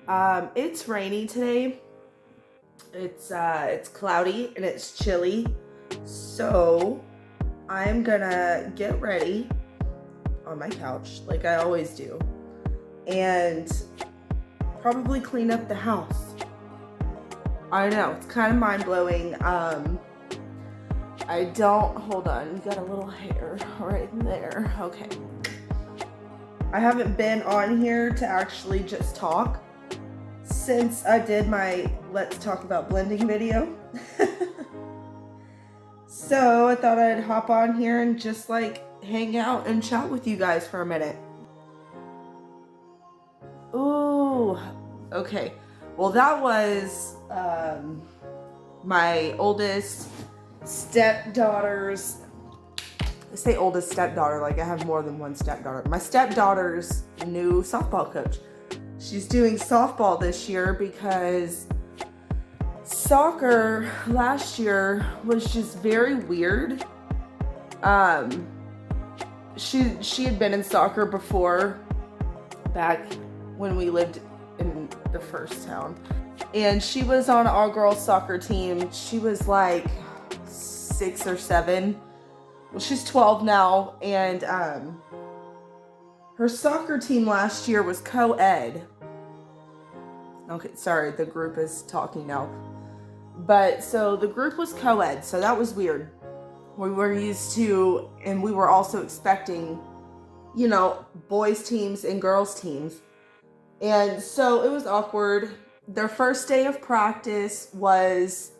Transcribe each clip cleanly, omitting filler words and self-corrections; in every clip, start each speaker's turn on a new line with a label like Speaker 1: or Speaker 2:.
Speaker 1: It's rainy today. It's cloudy and it's chilly. So I'm gonna get ready on my couch like I always do and probably clean up the house. I know, it's kind of mind-blowing. Hold on, you got a little hair right there. Okay. I haven't been on here to actually just talk since I did my Let's Talk About Blending video. So I thought I'd hop on here and just like hang out and chat with you guys for a minute. Ooh, okay. Well, that was my oldest stepdaughter's, I say oldest stepdaughter like I have more than one stepdaughter. My stepdaughter's new softball coach. She's doing softball this year because soccer last year was just very weird. She had been in soccer before, back when we lived in the first town, and she was on an all-girls soccer team. She was like 6 or 7. Well, she's 12 now, and her soccer team last year was co-ed. Okay, sorry, the group is talking now. But so the group was co-ed, so that was weird. We were used to, and we were also expecting, you know, boys teams and girls teams. And so it was awkward. Their first day of practice was,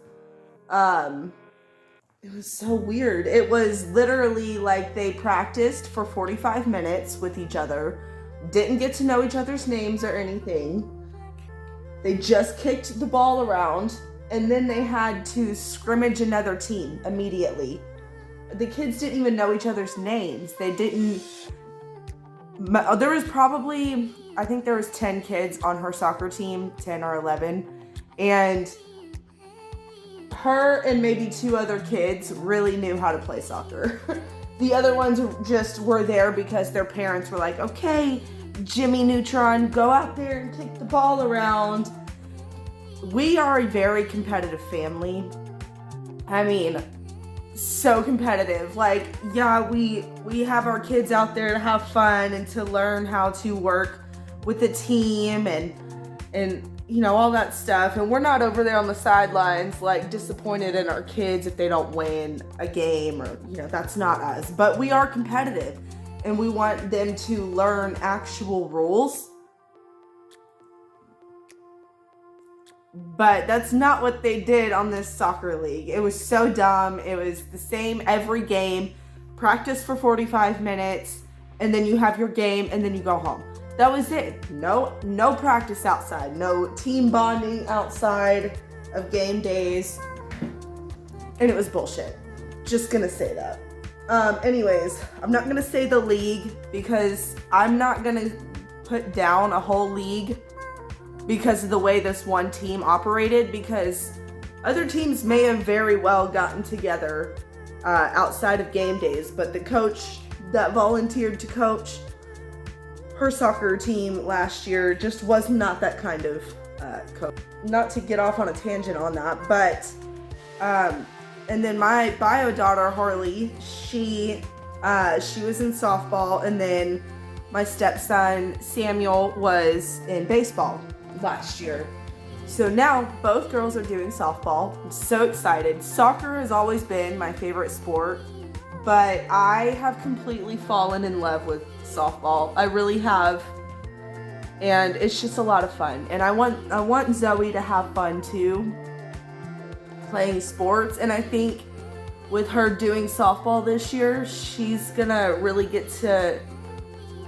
Speaker 1: it was so weird. It was literally like they practiced for 45 minutes with each other, didn't get to know each other's names or anything. They just kicked the ball around, and then they had to scrimmage another team immediately. The kids didn't even know each other's names. There was probably, I think there was 10 kids on her soccer team, 10 or 11, and her and maybe 2 other kids really knew how to play soccer. The other ones just were there because their parents were like, okay, Jimmy Neutron, go out there and kick the ball around. We are a very competitive family. I mean, so competitive. Like, yeah, we have our kids out there to have fun and to learn how to work with the team and you know, all that stuff. And we're not over there on the sidelines like disappointed in our kids if they don't win a game, or, you know, that's not us. But we are competitive and we want them to learn actual rules. But that's not what they did on this soccer league. It was so dumb. It was the same every game. Practice for 45 minutes, and then you have your game, and then you go home. That was it. No practice outside. No team bonding outside of game days. And it was bullshit. Just gonna say that. Anyways, I'm not gonna say the league because I'm not gonna put down a whole league because of the way this one team operated, because other teams may have very well gotten together outside of game days, but the coach that volunteered to coach her soccer team last year just was not that kind of coach. Not to get off on a tangent on that, but and then my bio daughter Harley, she was in softball, and then my stepson Samuel was in baseball last year. So now both girls are doing softball. I'm so excited. Soccer has always been my favorite sport, but I have completely fallen in love with softball. I really have. And it's just a lot of fun. And I want Zoe to have fun too, playing sports. And I think with her doing softball this year, she's gonna really get to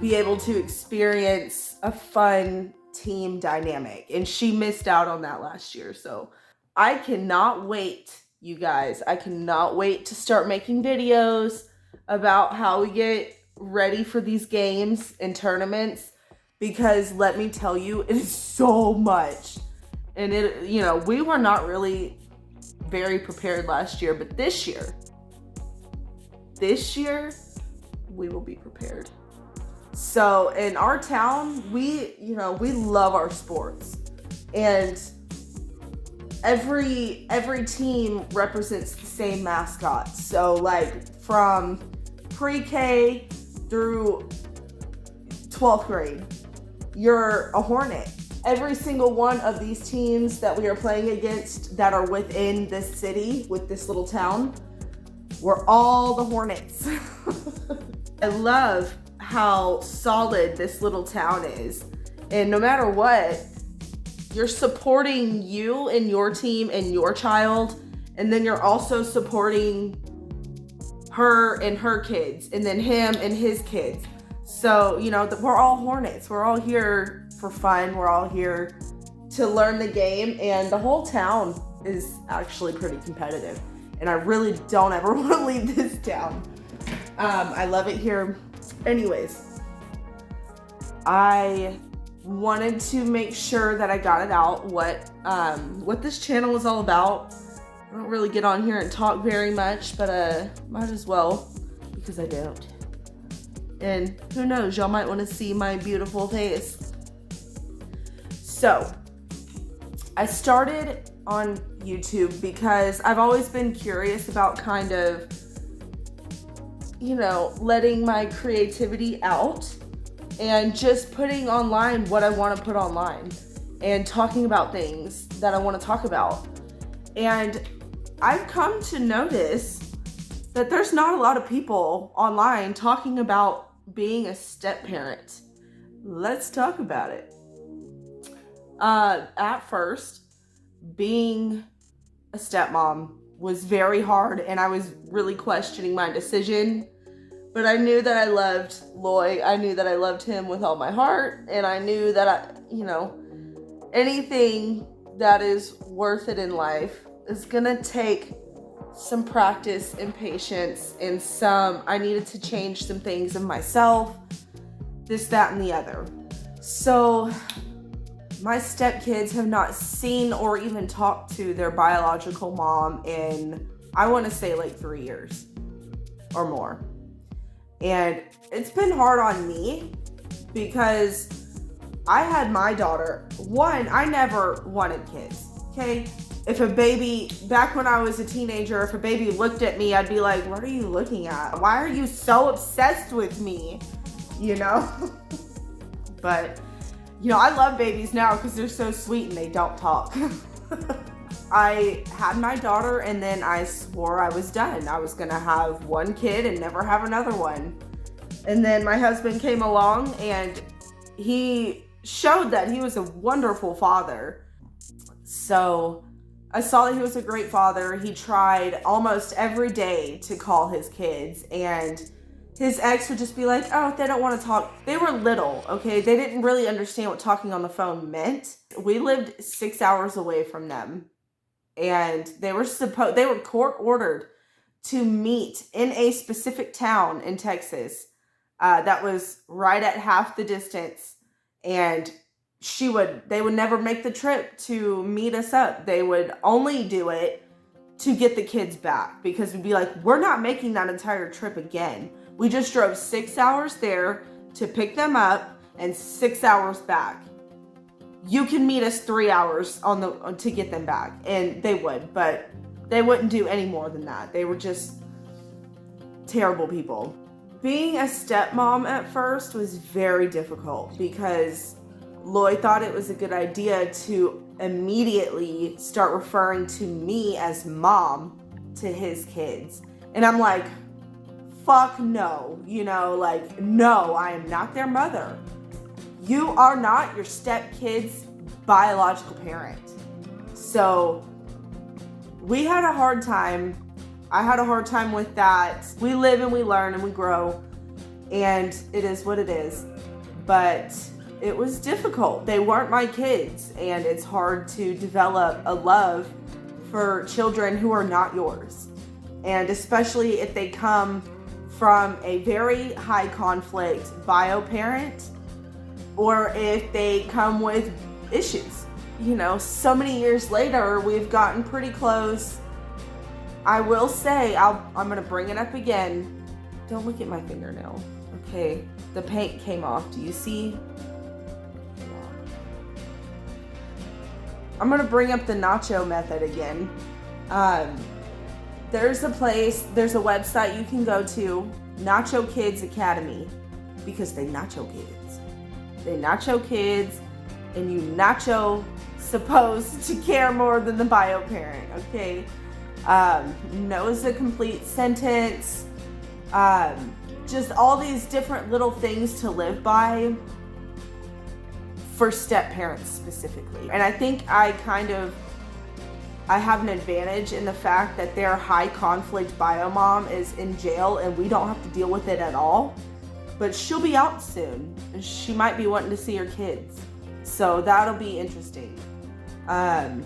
Speaker 1: be able to experience a fun team dynamic, and she missed out on that last year. So I cannot wait, you guys. I cannot wait to start making videos about how we get ready for these games and tournaments, because let me tell you, it is so much. And it, you know, we were not really very prepared last year, but this year we will be prepared. So in our town, we love our sports. And every team represents the same mascot. So like from pre-K through 12th grade, you're a Hornet. Every single one of these teams that we are playing against that are within this city, with this little town, we're all the Hornets. I love how solid this little town is. And no matter what, you're supporting you and your team and your child, and then you're also supporting her and her kids, and then him and his kids. So, you know, we're all Hornets. We're all here for fun. We're all here to learn the game, and the whole town is actually pretty competitive. And I really don't ever want to leave this town. I love it here. Anyways, I wanted to make sure that I got it out what this channel is all about. I don't really get on here and talk very much, but might as well, because I don't. And who knows, y'all might want to see my beautiful face. So I started on YouTube because I've always been curious about kind of, you know, letting my creativity out and just putting online what I want to put online and talking about things that I want to talk about. And I've come to notice that there's not a lot of people online talking about being a step parent. Let's talk about it. At first, being a stepmom was very hard, and I was really questioning my decision. But I knew that I loved Loy. I knew that I loved him with all my heart. And I knew that, anything that is worth it in life is going to take some practice and patience, and I needed to change some things in myself, this, that, and the other. So my stepkids have not seen or even talked to their biological mom in, I want to say, like 3 years or more. And it's been hard on me because I had my daughter. One, I never wanted kids, okay? If a baby, back when I was a teenager, if a baby looked at me, I'd be like, what are you looking at? Why are you so obsessed with me? You know? But, I love babies now because they're so sweet and they don't talk. I had my daughter, and then I swore I was done. I was gonna have one kid and never have another one. And then my husband came along, and he showed that he was a wonderful father. So I saw that he was a great father. He tried almost every day to call his kids, and his ex would just be like, oh, they don't want to talk. They were little, okay? They didn't really understand what talking on the phone meant. We lived 6 hours away from them. And they were court ordered to meet in a specific town in Texas that was right at half the distance. And they would never make the trip to meet us up. They would only do it to get the kids back, because we'd be like, we're not making that entire trip again. We just drove 6 hours there to pick them up and 6 hours back. You can meet us 3 hours to get them back. And they would, but they wouldn't do any more than that. They were just terrible people. Being a stepmom at first was very difficult because Lloyd thought it was a good idea to immediately start referring to me as mom to his kids. And I'm like, fuck no. No, I am not their mother. You are not your stepkid's biological parent. So we had a hard time. I had a hard time with that. We live and we learn and we grow, and it is what it is. But it was difficult. They weren't my kids, and it's hard to develop a love for children who are not yours. And especially if they come from a very high conflict bio parent, or if they come with issues. So many years later, we've gotten pretty close. I will say, I'm gonna bring it up again. Don't look at my fingernail. Okay, the paint came off. Do you see? I'm going to bring up the nacho method again. There's a website you can go to, Nacho Kids Academy, because they nacho kids. They nacho kids, and you nacho supposed to care more than the bio parent, okay? No is a complete sentence. Just all these different little things to live by for step parents specifically. And I think I have an advantage in the fact that their high conflict bio mom is in jail and we don't have to deal with it at all. But she'll be out soon. She might be wanting to see her kids. So that'll be interesting. But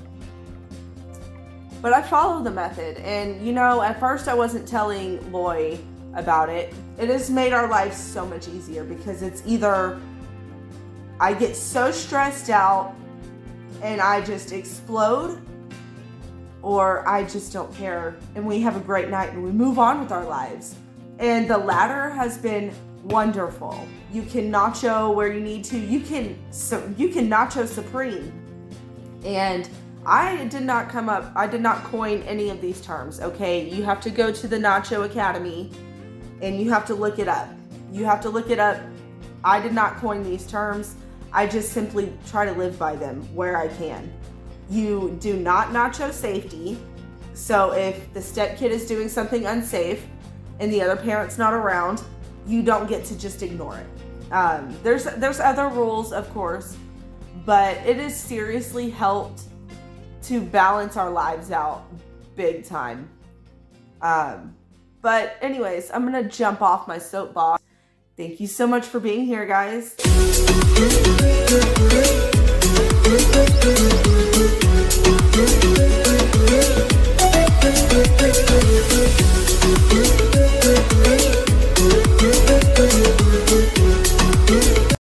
Speaker 1: I follow the method. And at first I wasn't telling Loy about it. It has made our lives so much easier because it's either I get so stressed out and I just explode, or I just don't care and we have a great night and we move on with our lives. And the latter has been wonderful. You can nacho where you need to. You can nacho supreme. And I did not coin any of these terms, okay? You have to go to the Nacho Academy and you have to look it up. I did not coin these terms. I just simply try to live by them where I can. You do not nacho safety. So if the step kid is doing something unsafe and the other parent's not around, you don't get to just ignore it. There's other rules, of course, but it has seriously helped to balance our lives out big time. But anyways, I'm gonna jump off my soapbox. Thank you so much for being here, guys.